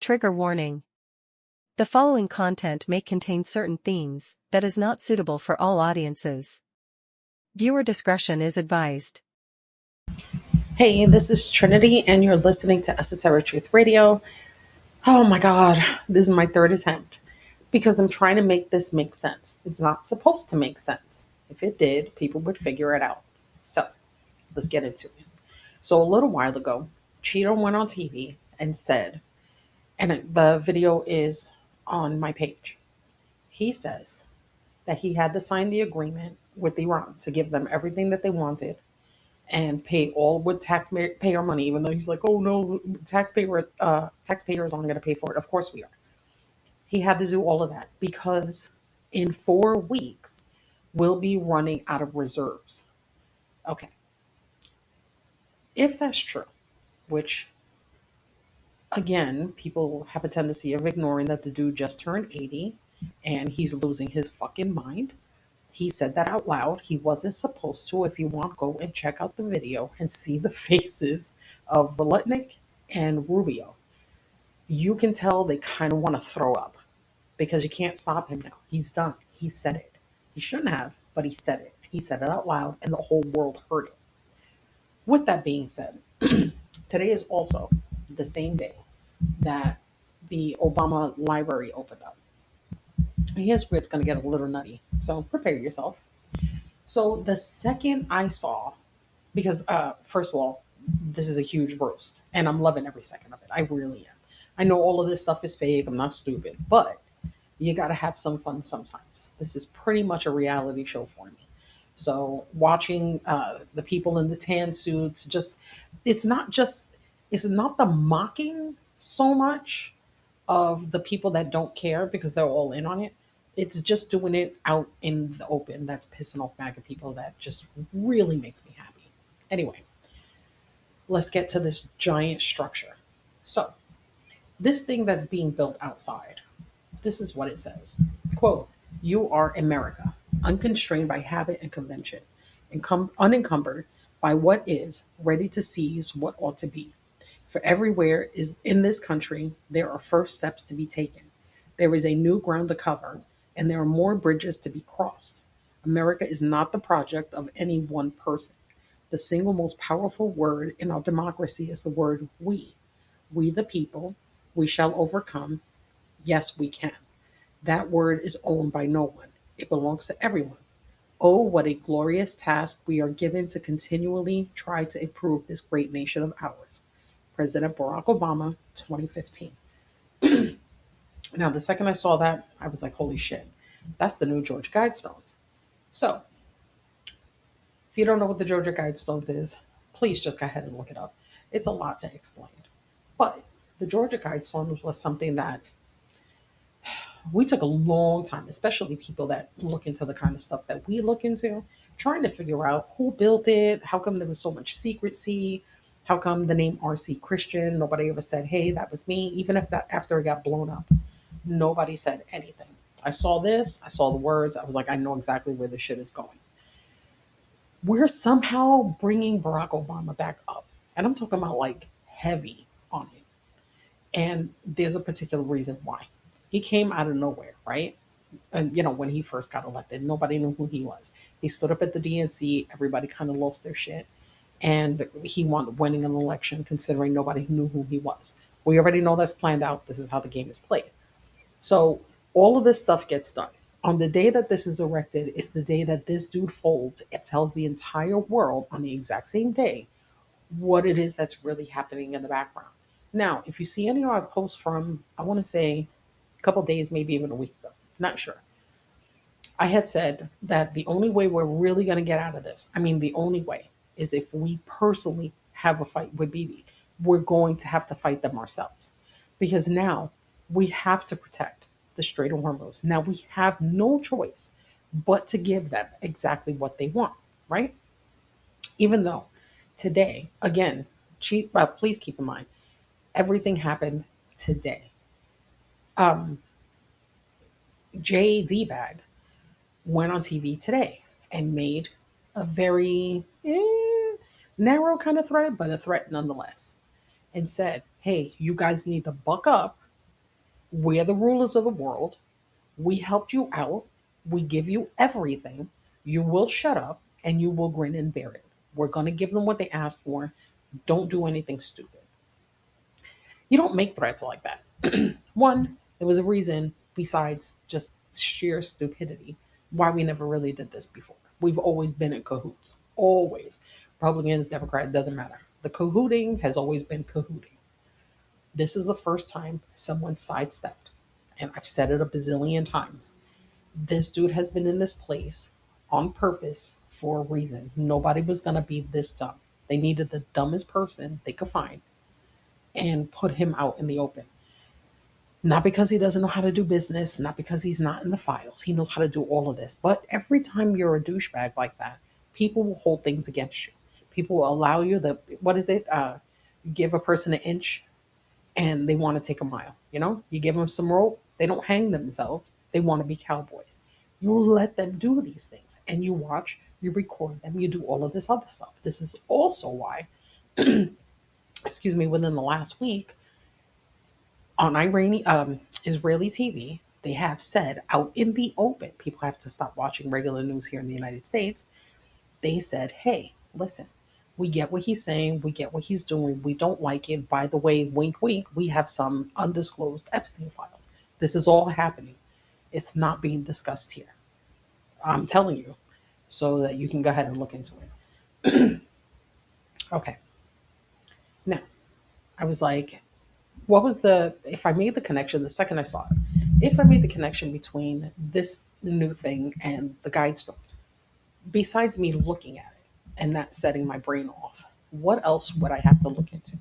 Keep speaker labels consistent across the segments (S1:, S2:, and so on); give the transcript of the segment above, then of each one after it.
S1: Trigger warning. The following content may contain certain themes that is not suitable for all audiences. Viewer discretion is advised.
S2: Hey, this is Trinity, and you're listening to Esoteric Truth Radio. Oh my God, this is my third attempt because I'm trying to make this make sense. It's not supposed to make sense. If it did, people would figure it out. So let's get into it. So a little while ago, Cheeto went on TV and said, the video is on my page. He says that he had to sign the agreement with Iran to give them everything that they wanted and pay all with taxpayer money, even though he's like, oh no, taxpayers aren't going to pay for it. Of course we are. He had to do all of that because in 4 weeks, we'll be running out of reserves. Okay. If that's true, which again, people have a tendency of ignoring that the dude just turned 80 and he's losing his fucking mind. He said that out loud. He wasn't supposed to. If you want, go and check out the video and see the faces of Volodnik and Rubio. You can tell they kind of want to throw up because you can't stop him now. He's done. He said it. He shouldn't have, but he said it. He said it out loud and the whole world heard it. With that being said, today is also the same day that the Obama library opened up. And here's where it's going to get a little nutty. So prepare yourself. So the second I saw, because first of all, this is a huge roast, and I'm loving every second of it. I really am. I know all of this stuff is fake. I'm not stupid, but you got to have some fun sometimes. This is pretty much a reality show for me. So watching the people in the tan suits, it's not just it's not the mocking so much of the people that don't care because they're all in on it. It's just doing it out in the open that's pissing off MAGA people that just really makes me happy. Anyway, let's get to this giant structure. So, this thing that's being built outside, this is what it says. Quote, you are America, unconstrained by habit and convention, unencumbered by what is, ready to seize what ought to be. For everywhere is in this country, there are first steps to be taken. There is a new ground to cover, and there are more bridges to be crossed. America is not the project of any one person. The single most powerful word in our democracy is the word we. We the people, we shall overcome. Yes, we can. That word is owned by no one. It belongs to everyone. Oh, what a glorious task we are given to continually try to improve this great nation of ours. President Barack Obama, 2015. Now, the second I saw that, I was like, holy shit, that's the new Georgia Guidestones. So, if you don't know what the Georgia Guidestones is, please just go ahead and look it up. It's a lot to explain. But the Georgia Guidestones was something that we took a long time, especially people that look into the kind of stuff that we look into, trying to figure out who built it, how come there was so much secrecy, how come the name RC Christian, nobody ever said, hey, that was me, even if that after it got blown up, nobody said anything. I saw this, I saw the words, I was like, I know exactly where this shit is going. We're somehow bringing Barack Obama back up, and I'm talking about like heavy on it. And there's a particular reason why. He came out of nowhere, right? And when he first got elected, nobody knew who he was. He stood up at the DNC, everybody kind of lost their shit. And he wound winning an election considering nobody knew who he was. We already know that's planned out. This is how the game is played. So all of this stuff gets done. On the day that this is erected is the day that this dude folds and tells the entire world on the exact same day what it is that's really happening in the background. Now, if you see any of our posts from, I want to say a couple days, maybe even a week ago, not sure. I had said that the only way we're really going to get out of this, I mean, the only way is if we personally have a fight with Bibi. We're going to have to fight them ourselves because now we have to protect the Strait of Hormuz. Now we have no choice but to give them exactly what they want, right? Even though today, again, please keep in mind, everything happened today. J.D. Bag went on TV today and made a very narrow kind of threat, but a threat nonetheless, and said, hey, you guys need to buck up We're the rulers of the world. We helped you out. We give you everything. You will shut up and you will grin and bear it. We're going to give them what they asked for. Don't do anything stupid. You don't make threats like that. One, there was a reason besides just sheer stupidity why we never really did this before. We've always been in cahoots. Always. Republicans, Democrat, doesn't matter. The cahooting has always been cahooting. This is the first time someone sidestepped. And I've said it a bazillion times. This dude has been in this place on purpose for a reason. Nobody was going to be this dumb. They needed the dumbest person they could find and put him out in the open. Not because he doesn't know how to do business, not because he's not in the files. He knows how to do all of this. But every time you're a douchebag like that, people will hold things against you. People will allow you the, what is it? You give a person an inch and they want to take a mile. You know, you give them some rope, they don't hang themselves. They want to be cowboys. You let them do these things and you watch, you record them, you do all of this other stuff. This is also why, excuse me, within the last week, on Israeli TV, they have said out in the open, people have to stop watching regular news here in the United States. They said, hey, listen, we get what he's saying, we get what he's doing, we don't like it. By the way, wink, wink, we have some undisclosed Epstein files. This is all happening. It's not being discussed here. I'm telling you, so that you can go ahead and look into it. Okay. Now, I was like, what was the, if I made the connection the second I saw it, if I made the connection between this new thing and the guidestones, besides me looking at it and that setting my brain off, what else would I have to look into?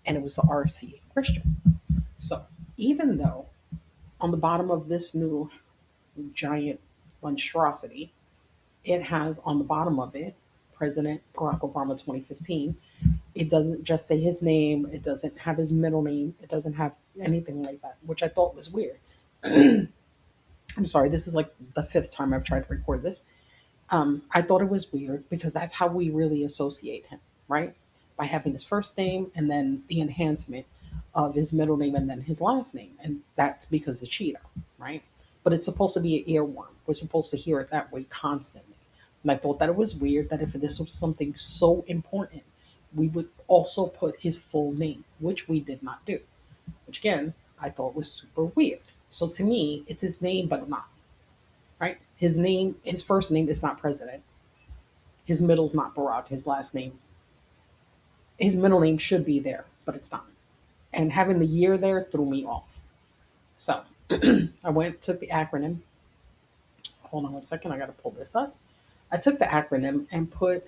S2: And it was the RC Christian. So even though on the bottom of this new giant monstrosity, it has on the bottom of it President Barack Obama 2015. It doesn't just say his name, it doesn't have his middle name, it doesn't have anything like that, which I thought was weird. I'm sorry, this is like the fifth time I've tried to record this. I thought it was weird because that's how we really associate him, right? By having his first name and then the enhancement of his middle name and then his last name. And that's because of Cheetah, right? But it's supposed to be an earworm. We're supposed to hear it that way constantly. And I thought that it was weird that if this was something so important, we would also put his full name, which we did not do, which again, I thought was super weird. So to me, it's his name, but not, right? His name, his first name is not president. His middle's not Barack. His last name, his middle name should be there, but it's not. And having the year there threw me off. So I went, took the acronym. Hold on one second. I got to pull this up. I took the acronym and put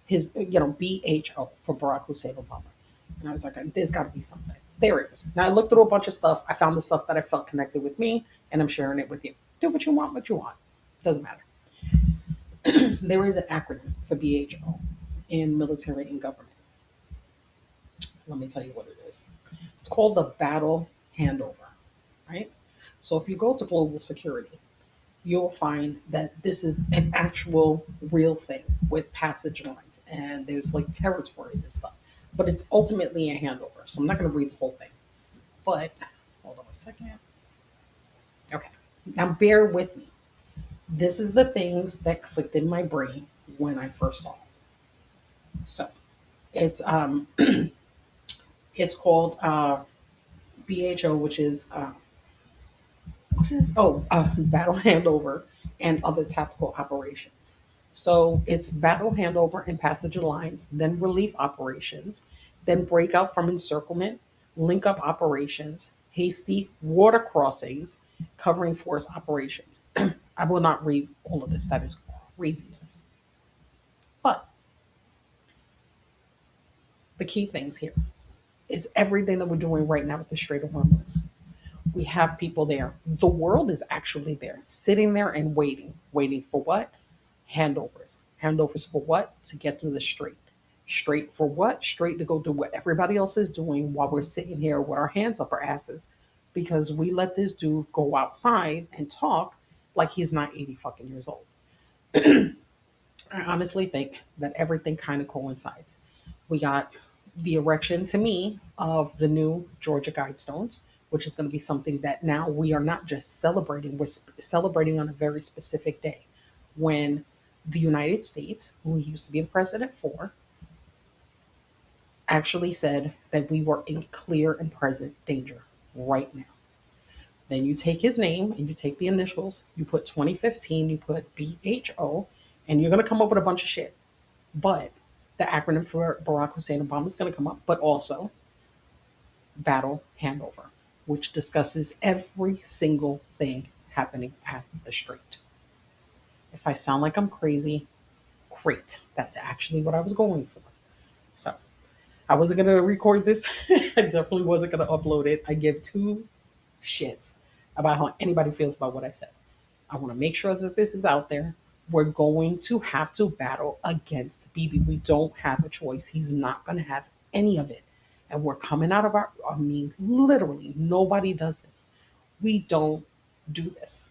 S2: his, BHO for Barack Hussein Obama. And I was like, there's got to be something. There is. Now I looked through a bunch of stuff. I found the stuff that I felt connected with me, and I'm sharing it with you. Do what you want, what you want. Doesn't matter. There is an acronym for BHO in military and government. Let me tell you what it is. It's called the battle handover, right? So if you go to global security, you'll find that this is an actual real thing with passage lines and there's like territories and stuff. But it's ultimately a handover. So I'm not going to read the whole thing. But hold on one second. Okay. Now bear with me. This is the things that clicked in my brain when I first saw it. So it's it's called BHO, which is what is battle handover and other tactical operations. So it's battle handover and passage of lines, then relief operations, then breakout from encirclement, link up operations, hasty water crossings, covering force operations. I will not read all of this. That is craziness. But the key things here is everything that we're doing right now with the Strait of Hormuz. We have people there. The world is actually there, sitting there and waiting. Waiting for what? Handovers. Handovers for what? To get through the strait. Straight for what? Straight to go do what everybody else is doing while we're sitting here with our hands up our asses because we let this dude go outside and talk like he's not 80 fucking years old. I honestly think that everything kind of coincides. We got the erection to me of the new Georgia Guidestones, which is going to be something that now we are not just celebrating, we're celebrating on a very specific day when the United States, who he used to be the president for, actually said that we were in clear and present danger right now. Then you take his name and you take the initials, you put 2015, you put BHO, and you're going to come up with a bunch of shit. But the acronym for Barack Hussein Obama is going to come up, but also battle handover, which discusses every single thing happening at the strait. If I sound like I'm crazy, great. That's actually what I was going for. So I wasn't going to record this. I definitely wasn't going to upload it. I give two shits about how anybody feels about what I said. I want to make sure that this is out there. We're going to have to battle against Bibi. We don't have a choice. He's not going to have any of it. And we're coming out of our, I mean, literally, nobody does this. We don't do this.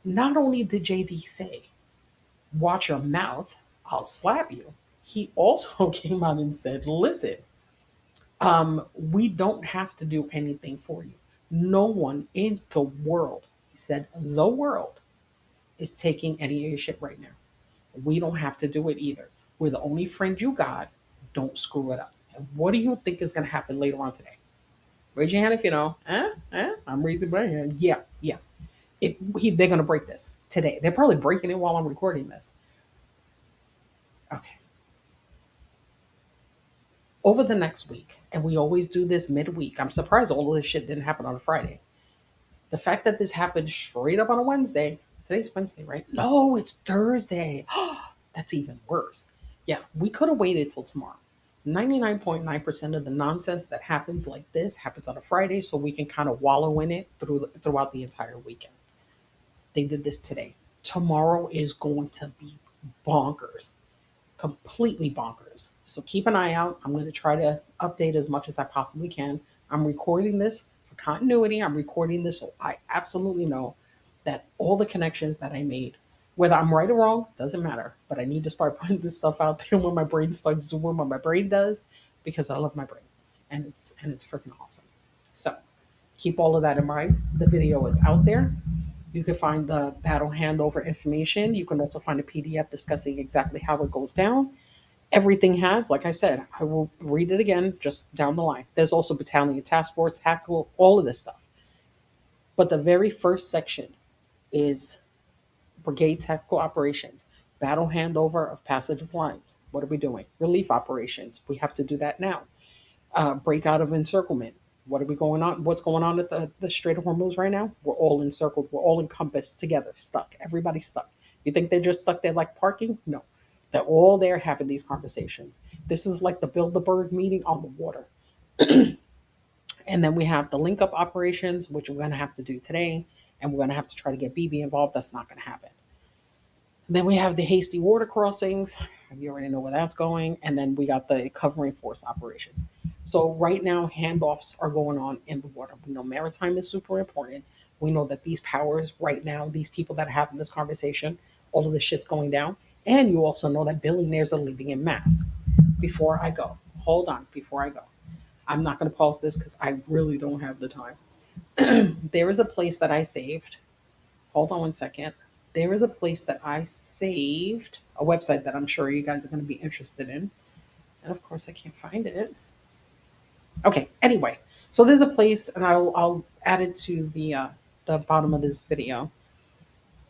S2: Not only did JD say, watch your mouth, I'll slap you, he also came out and said, listen, we don't have to do anything for you. No one in the world, he said, the world is taking any of your shit right now. We don't have to do it either. We're the only friend you got. Don't screw it up. And what do you think is going to happen later on today? Raise your hand if you know. I'm raising my hand. Yeah, yeah. They're going to break this today. They're probably breaking it while I'm recording this. Okay. Over the next week, and we always do this midweek. I'm surprised all of this shit didn't happen on a Friday. The fact that this happened straight up on a Wednesday. Today's Wednesday, right? No, it's Thursday. That's even worse. Yeah, we could have waited till tomorrow. 99.9% of the nonsense that happens like this happens on a Friday, so we can kind of wallow in it throughout the entire weekend. They did this today. Tomorrow is going to be bonkers, completely bonkers. So keep an eye out. I'm going to try to update as much as I possibly can. I'm recording this for continuity. I'm recording this so I absolutely know that all the connections that I made, whether I'm right or wrong, doesn't matter. But I need to start putting this stuff out there when my brain starts doing what my brain does, because I love my brain, and it's freaking awesome. So keep all of that in mind. The video is out there. You can find the battle handover information. You can also find a PDF discussing exactly how it goes down. Everything has, like I said, I will read it again just down the line. There's also battalion task force, hackle, all of this stuff. But the very first section is brigade tactical operations, battle handover of passage of lines. What are we doing? Relief operations. We have to do that now. Breakout of encirclement. What are we going on? What's going on at the Strait of Hormuz right now? We're all encircled. We're all encompassed together, stuck. Everybody's stuck. You think they're just stuck there like parking? No. They're all there having these conversations. This is like the Bilderberg meeting on the water. And then we have the link up operations, which we're going to have to do today. And we're going to have to try to get BB involved. That's not going to happen. Then we have the hasty water crossings. You already know where that's going. And then we got the covering force operations. So right now, handoffs are going on in the water. We know maritime is super important. We know that these powers right now, these people that are having this conversation, all of this shit's going down. And you also know that billionaires are leaving in mass. Before I go, hold on, before I go. I'm not going to pause this because I really don't have the time. There is a place that I saved. Hold on one second. There is a place that I saved, a website that I'm sure you guys are going to be interested in. And of course, I can't find it. Okay, anyway, so there's a place, and I'll add it to the bottom of this video.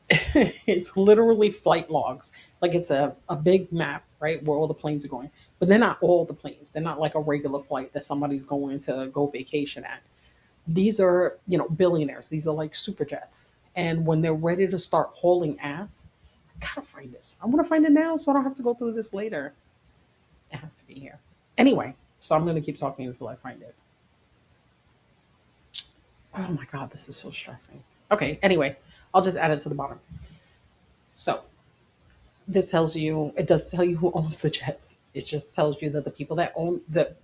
S2: It's literally flight logs. Like it's a big map, right, where all the planes are going. But they're not all the planes. They're not like a regular flight that somebody's going to go vacation at. These are, billionaires. These are like super jets. And when they're ready to start hauling ass, I gotta find this. I want to find it now so I don't have to go through this later. It has to be here. Anyway, so I'm gonna keep talking until I find it. Oh my god, this is so stressing. Okay, anyway, I'll just add it to the bottom. So this tells you, it does tell you who owns the jets. It just tells you that the people that own the,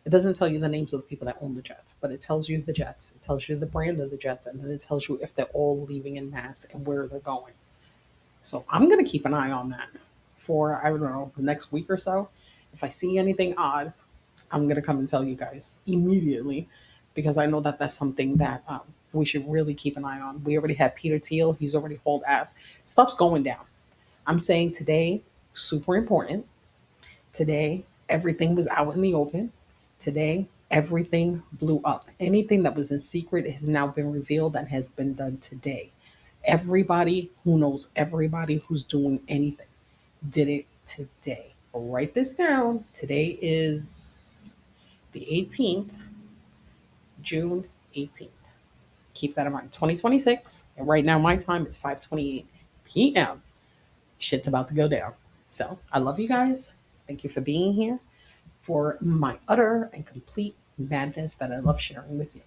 S2: it doesn't tell you the names of the people that own the jets, but it tells you the jets. It tells you the brand of the jets, and then it tells you if they're all leaving in mass and where they're going. So I'm going to keep an eye on that for, I don't know, the next week or so. If I see anything odd, I'm going to come and tell you guys immediately. because I know that that's something that we should really keep an eye on. We already had Peter Thiel. He's already hauled ass. Stuff's going down. I'm saying today, super important. Today, everything was out in the open. Today, everything blew up. Anything that was in secret has now been revealed and has been done today. Everybody who knows everybody who's doing anything did it today. Write this down. Today is the 18th, June 18th. Keep that in mind. 2026. And right now, my time is 5:28 p.m. Shit's about to go down. So I love you guys. Thank you for being here for my utter and complete madness that I love sharing with you.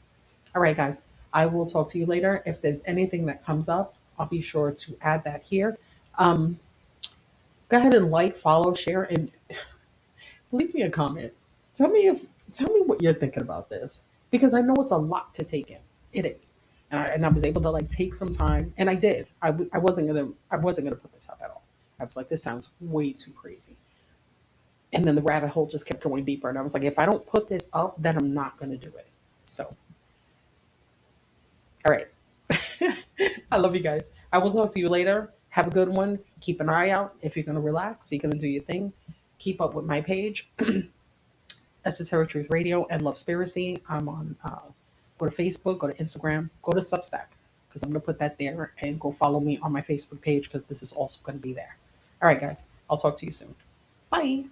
S2: All right, guys. I will talk to you later. If there's anything that comes up, I'll be sure to add that here. Go ahead and like, follow, share, and leave me a comment. Tell me what you're thinking about this, because I know it's a lot to take in. It is, and I was able to like take some time, and I did. I wasn't gonna put this up at all. I was like, this sounds way too crazy, and then the rabbit hole just kept going deeper, and I was like, if I don't put this up, then I'm not gonna do it. So, all right, I love you guys. I will talk to you later. Have a good one. Keep an eye out if you're gonna relax. You're gonna do your thing. Keep up with my page. Esoteric Truth Radio and Love Spiracy. I'm on go to Facebook, go to Instagram, go to Substack, because I'm gonna put that there, and go follow me on my Facebook page because this is also gonna be there. All right, guys. I'll talk to you soon. Bye.